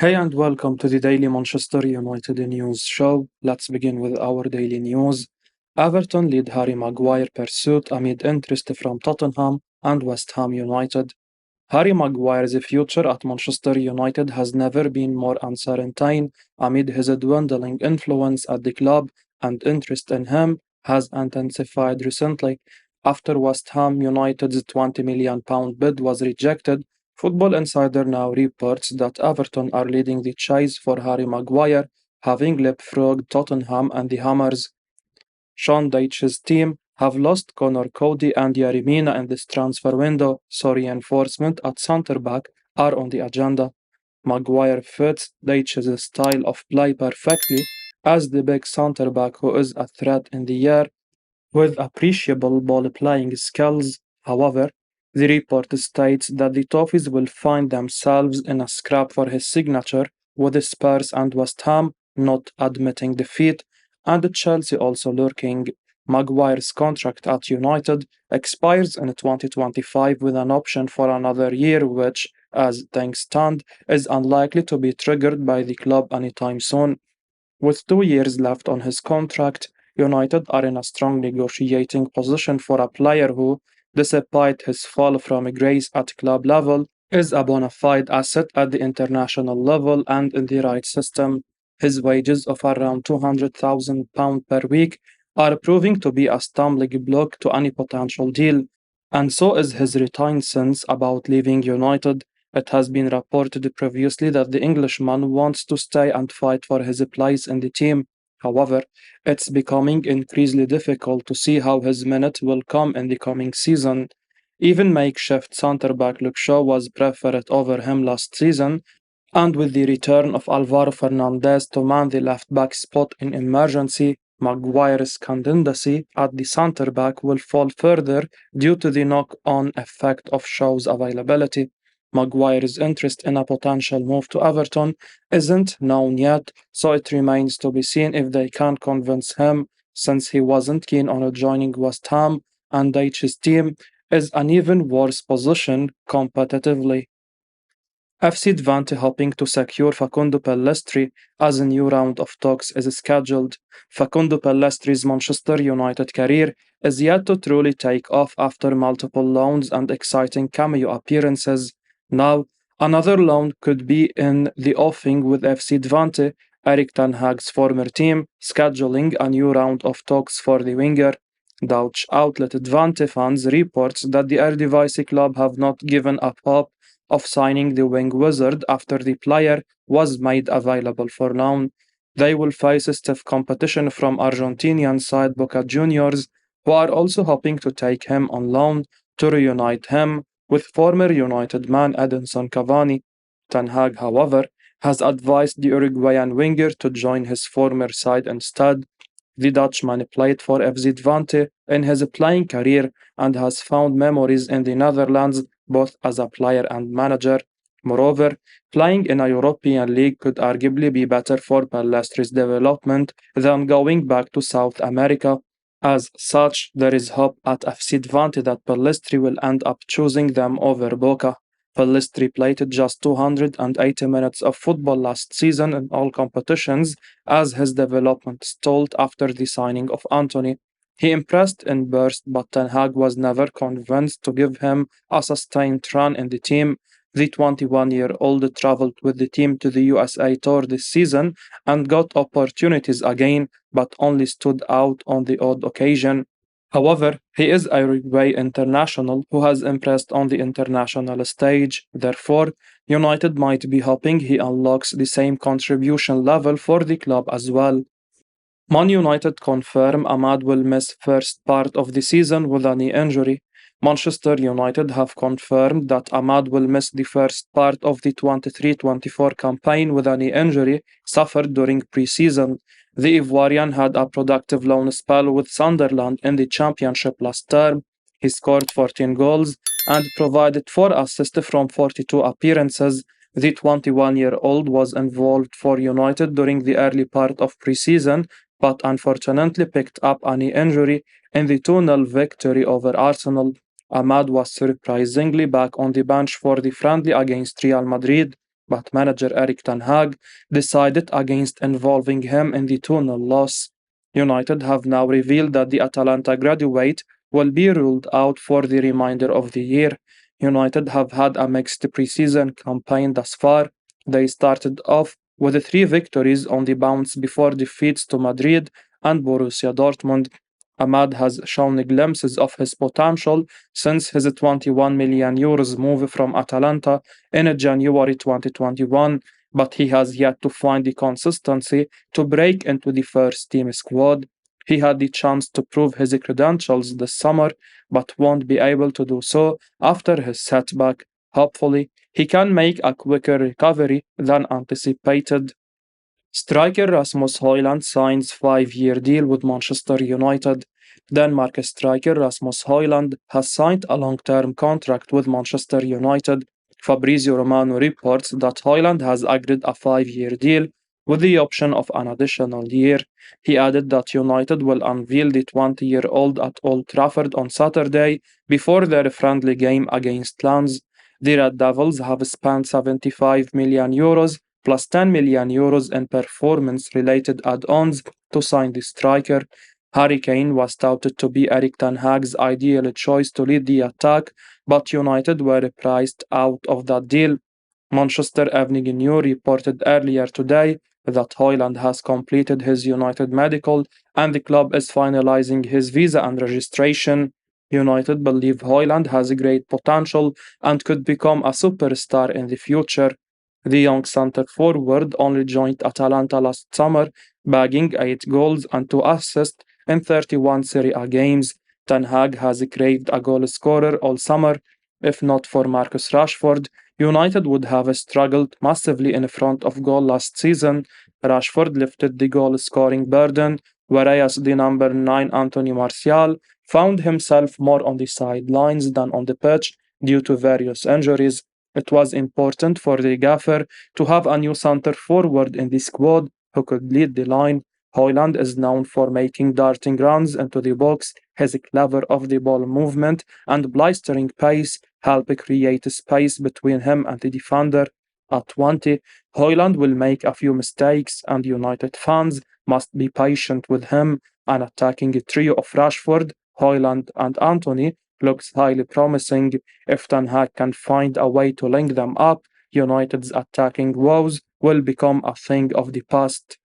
Hey and welcome to the Daily Manchester United News Show. Let's begin with our daily news. Everton lead Harry Maguire pursuit amid interest from Tottenham and West Ham United. Harry Maguire's future at Manchester United has never been more uncertain amid his dwindling influence at the club, and interest in him has intensified recently. After West Ham United's £20 million bid was rejected, Football Insider now reports that Everton are leading the chase for Harry Maguire, having leapfrogged Tottenham and the Hammers. Sean Dyche's team have lost Connor Cody and Yerry Mina in this transfer window, so reinforcement at centre-back are on the agenda. Maguire fits Dyche's style of play perfectly as the big centre-back who is a threat in the air with appreciable ball-playing skills. However, the report states that the Toffees will find themselves in a scrap for his signature, with Spurs and West Ham not admitting defeat, and Chelsea also lurking. Maguire's contract at United expires in 2025 with an option for another year, which, as things stand, is unlikely to be triggered by the club anytime soon. With 2 years left on his contract, United are in a strong negotiating position for a player who, despite his fall from grace at club level, is a bona fide asset at the international level and in the right system. His wages of around £200,000 per week are proving to be a stumbling block to any potential deal, and so is his reticence about leaving United. It has been reported previously that the Englishman wants to stay and fight for his place in the team. However, it's becoming increasingly difficult to see how his minute will come in the coming season. Even makeshift centre-back Luke Shaw was preferred over him last season, and with the return of Alvaro Fernandez to man the left-back spot in emergency, Maguire's candidacy at the centre-back will fall further due to the knock-on effect of Shaw's availability. Maguire's interest in a potential move to Everton isn't known yet, so it remains to be seen if they can convince him, since he wasn't keen on joining West Ham, and Dyche's team is an even worse position competitively. FC Twente hoping to secure Facundo Pellistri as a new round of talks is scheduled. Facundo Pellistri's Manchester United career is yet to truly take off after multiple loans and exciting cameo appearances. Now, another loan could be in the offing with FC Twente, Erik Ten Hag's former team, scheduling a new round of talks for the winger. Dutch outlet Twente fans reports that the Eredivisie club have not given up hope of signing the wing wizard after the player was made available for loan. They will face stiff competition from Argentinian side Boca Juniors, who are also hoping to take him on loan to reunite him with former United man Edinson Cavani. Ten Hag, however, has advised the Uruguayan winger to join his former side instead. The Dutchman played for FC Twente in his playing career and has found memories in the Netherlands both as a player and manager. Moreover, playing in a European league could arguably be better for Pellestri's development than going back to South America. As such, there is hope at FC Twente that Pellistri will end up choosing them over Boca. Pellistri played just 280 minutes of football last season in all competitions as his development stalled after the signing of Anthony. He impressed in bursts, but Ten Hag was never convinced to give him a sustained run in the team. The 21-year-old traveled with the team to the USA Tour this season and got opportunities again, but only stood out on the odd occasion. However, he is a Uruguay international who has impressed on the international stage. Therefore, United might be hoping he unlocks the same contribution level for the club as well. Man United confirm Ahmad will miss first part of the season with a knee injury. Manchester United have confirmed that Ahmad will miss the first part of the 23-24 campaign with a knee injury suffered during pre-season. The Ivorian had a productive loan spell with Sunderland in the Championship last term. He scored 14 goals and provided 4 assists from 42 appearances. The 21-year-old was involved for United during the early part of pre-season, but unfortunately picked up a knee injury in the 2-0 victory over Arsenal. Ahmad was surprisingly back on the bench for the friendly against Real Madrid. but manager Erik Ten Hag decided against involving him in the 2-0 loss. United have now revealed that the Atalanta graduate will be ruled out for the remainder of the year. United have had a mixed preseason campaign thus far. They started off with 3 victories on the bounce before defeats to Madrid and Borussia Dortmund. Ahmad has shown glimpses of his potential since his €21 million move from Atalanta in January 2021, but he has yet to find the consistency to break into the first team squad. He had the chance to prove his credentials this summer, but won't be able to do so after his setback. Hopefully, he can make a quicker recovery than anticipated. Striker Rasmus Højlund signs 5-year deal with Manchester United. Denmark striker Rasmus Højlund has signed a long-term contract with Manchester United. Fabrizio Romano reports that Højlund has agreed a 5-year deal with the option of an additional year. He added that United will unveil the 20-year-old at Old Trafford on Saturday before their friendly game against Lens. The Red Devils have spent €75 million plus €10 million in performance-related add-ons to sign the striker. Harry Kane was touted to be Erik Ten Hag's ideal choice to lead the attack, but United were priced out of that deal. Manchester Evening News reported earlier today that Højlund has completed his United medical and the club is finalizing his visa and registration. United believe Højlund has great potential and could become a superstar in the future. The young center forward only joined Atalanta last summer, bagging 8 goals and 2 assists in 31 Serie A games. Ten Hag has craved a goal scorer all summer. If not for Marcus Rashford, United would have struggled massively in front of goal last season. Rashford lifted the goal-scoring burden, whereas the number 9 Anthony Martial found himself more on the sidelines than on the pitch due to various injuries. It was important for the gaffer to have a new center forward in the squad who could lead the line. Højlund is known for making darting runs into the box. His clever off-the-ball movement and blistering pace help create space between him and the defender. At 20, Højlund will make a few mistakes, and United fans must be patient with him. An attacking trio of Rashford, Højlund, and Antony looks highly promising. If Ten Hag can find a way to link them up, United's attacking woes will become a thing of the past.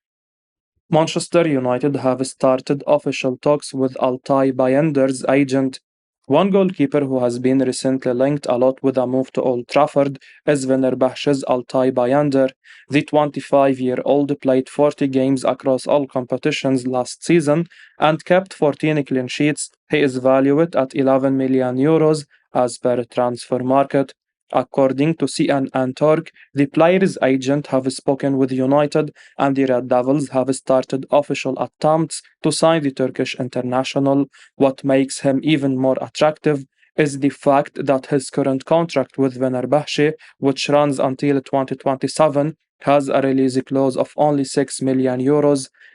Manchester United have started official talks with Altay Bayınder's agent. One goalkeeper who has been recently linked a lot with a move to Old Trafford is Fenerbahçe's Altay Bayınder. The 25-year-old played 40 games across all competitions last season and kept 14 clean sheets. He is valued at €11 million as per transfer market. According to CNN Turk, the player's agent have spoken with United and the Red Devils have started official attempts to sign the Turkish international. What makes him even more attractive is the fact that his current contract with Fenerbahçe, which runs until 2027, has a release clause of only €6 million.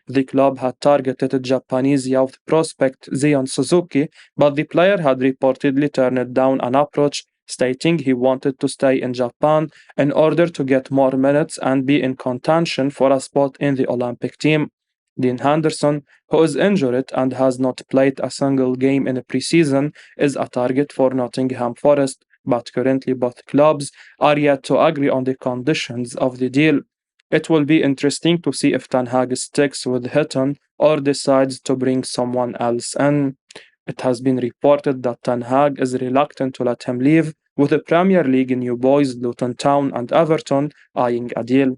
The club had targeted Japanese youth prospect Zion Suzuki, but the player had reportedly turned down an approach stating he wanted to stay in Japan in order to get more minutes and be in contention for a spot in the Olympic team. Dean Henderson, who is injured and has not played a single game in the preseason, is a target for Nottingham Forest, but currently both clubs are yet to agree on the conditions of the deal. It will be interesting to see if Ten Hag sticks with Hitton or decides to bring someone else in. It has been reported that Ten Hag is reluctant to let him leave, with the Premier League new boys Luton Town and Everton eyeing a deal.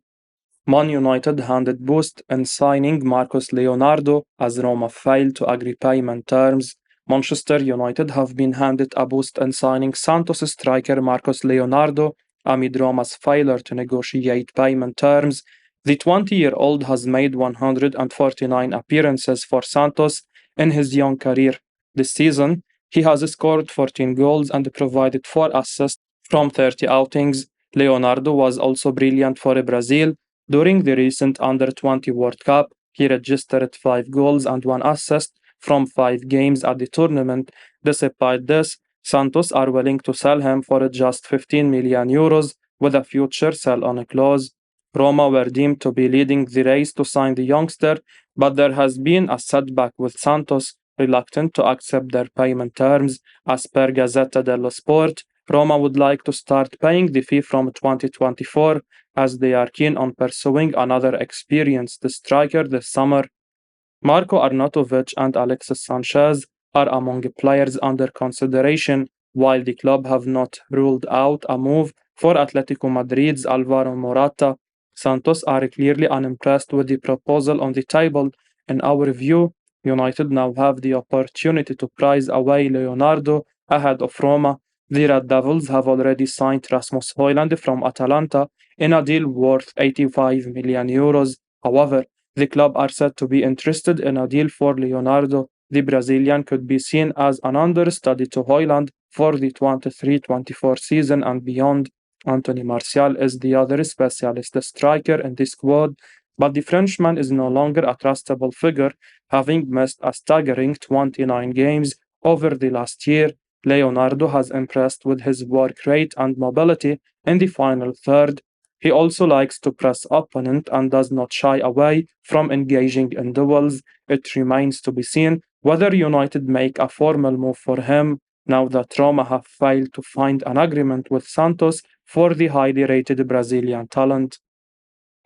Man United handed boost in signing Marcos Leonardo as Roma failed to agree payment terms. Manchester United have been handed a boost in signing Santos striker Marcos Leonardo amid Roma's failure to negotiate payment terms. The 20-year-old has made 149 appearances for Santos in his young career. This season, he has scored 14 goals and provided 4 assists from 30 outings. Leonardo was also brilliant for Brazil. During the recent Under-20 World Cup, he registered 5 goals and 1 assist from 5 games at the tournament. Despite this, Santos are willing to sell him for just €15 million, with a future sell-on clause. Roma were deemed to be leading the race to sign the youngster, but there has been a setback with Santos reluctant to accept their payment terms. As per Gazzetta dello Sport, Roma would like to start paying the fee from 2024 as they are keen on pursuing another experienced striker this summer. Marco Arnautovic and Alexis Sanchez are among players under consideration, while the club have not ruled out a move for Atletico Madrid's Alvaro Morata. Santos are clearly unimpressed with the proposal on the table. In our view, United now have the opportunity to prize away Leonardo ahead of Roma. The Red Devils have already signed Rasmus Højlund from Atalanta in a deal worth 85 million euros. However, the club are said to be interested in a deal for Leonardo. The Brazilian could be seen as an understudy to Højlund for the 23-24 season and beyond. Anthony Martial is the other specialist striker in this squad, but the Frenchman is no longer a trustable figure, having missed a staggering 29 games over the last year. Leonardo has impressed with his work rate and mobility in the final third. He also likes to press opponent and does not shy away from engaging in duels. It remains to be seen whether United make a formal move for him now that Roma have failed to find an agreement with Santos for the highly rated Brazilian talent.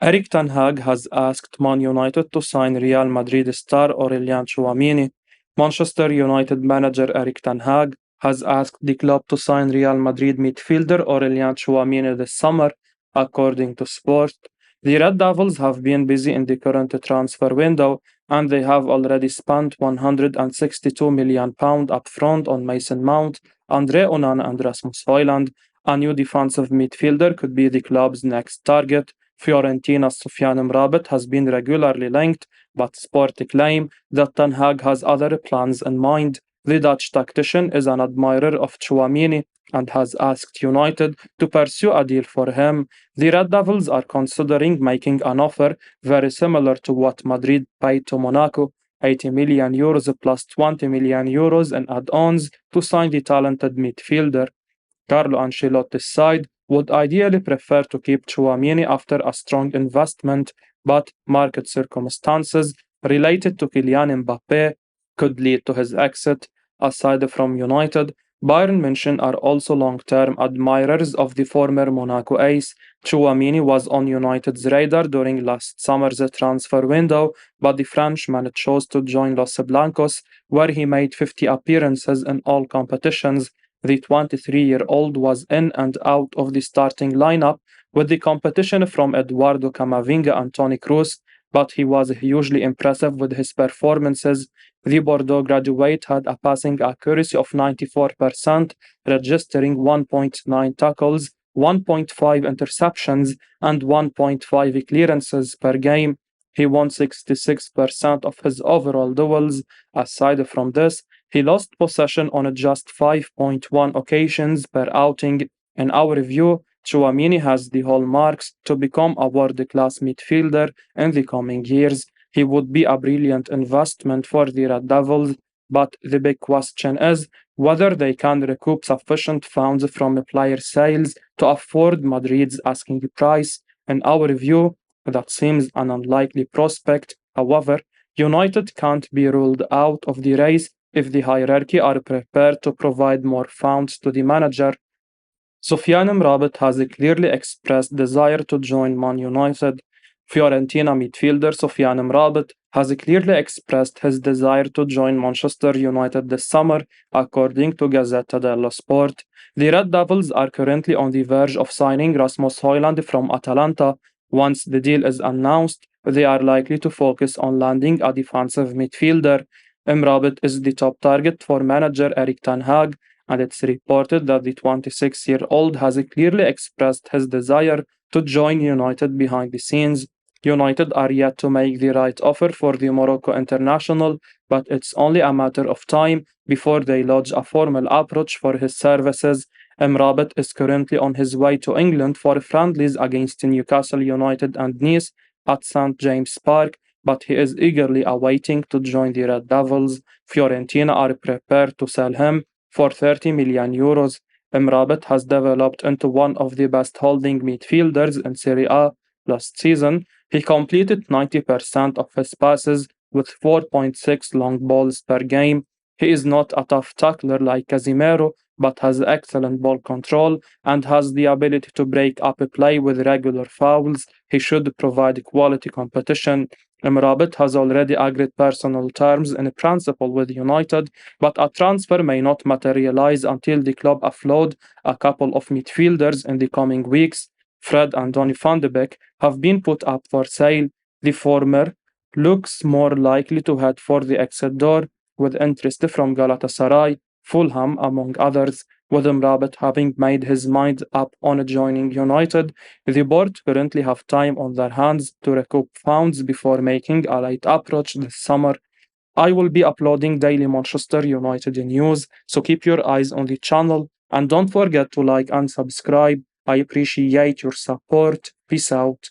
Erik Ten Hag has asked Man United to sign Real Madrid star Aurelien Tchouameni. Manchester United manager Erik Ten Hag has asked the club to sign Real Madrid midfielder Aurelien Tchouameni this summer, according to Sport. The Red Devils have been busy in the current transfer window, and they have already spent £162 million upfront on Mason Mount, Andre Onana and Rasmus Højlund. A new defensive midfielder could be the club's next target. Fiorentina's Sofiane Amrabat has been regularly linked, but Sport claim that Ten Hag has other plans in mind. The Dutch tactician is an admirer of Tchouameni and has asked United to pursue a deal for him. The Red Devils are considering making an offer very similar to what Madrid paid to Monaco, 80 million euros plus 20 million euros in add-ons to sign the talented midfielder. Carlo Ancelotti's side would ideally prefer to keep Tchouameni after a strong investment, but market circumstances related to Kylian Mbappe could lead to his exit. Aside from United, Bayern München are also long-term admirers of the former Monaco ace. Tchouameni was on United's radar during last summer's transfer window, but the Frenchman chose to join Los Blancos, where he made 50 appearances in all competitions. The 23-year-old was in and out of the starting lineup with the competition from Eduardo Camavinga and Toni Kroos, but he was hugely impressive with his performances. The Bordeaux graduate had a passing accuracy of 94%, registering 1.9 tackles, 1.5 interceptions, and 1.5 clearances per game. He won 66% of his overall duels. Aside from this, he lost possession on just 5.1 occasions per outing. In our view, Tchouameni has the hallmarks to become a world-class midfielder in the coming years. He would be a brilliant investment for the Red Devils, but the big question is whether they can recoup sufficient funds from player sales to afford Madrid's asking price. In our view, that seems an unlikely prospect. However, United can't be ruled out of the race if the hierarchy are prepared to provide more funds to the manager. Sofiane Amrabat has clearly expressed desire to join Man United. Fiorentina midfielder Sofiane Amrabat has clearly expressed his desire to join Manchester United this summer, according to Gazzetta dello Sport. The Red Devils are currently on the verge of signing Rasmus Højlund from Atalanta. Once the deal is announced, they are likely to focus on landing a defensive midfielder. Amrabat is the top target for manager Erik Ten Hag, and it's reported that the 26-year-old has clearly expressed his desire to join United behind the scenes. United are yet to make the right offer for the Morocco international, but it's only a matter of time before they lodge a formal approach for his services. Amrabat is currently on his way to England for friendlies against Newcastle United and Nice at St James Park, but he is eagerly awaiting to join the Red Devils. Fiorentina are prepared to sell him for 30 million euros. Mrabat has developed into one of the best holding midfielders in Serie A last season. He completed 90% of his passes with 4.6 long balls per game. He is not a tough tackler like Casemiro, but has excellent ball control and has the ability to break up a play with regular fouls. He should provide quality competition. Mrabat has already agreed personal terms in principle with United, but a transfer may not materialize until the club offload a couple of midfielders in the coming weeks. Fred and Donny van de Beek have been put up for sale. The former looks more likely to head for the exit door, with interest from Galatasaray, Fulham, among others. With Mrabat having made his mind up on joining United, the board currently have time on their hands to recoup funds before making a late approach this summer. I will be uploading daily Manchester United news, so keep your eyes on the channel and don't forget to like and subscribe. I appreciate your support. Peace out.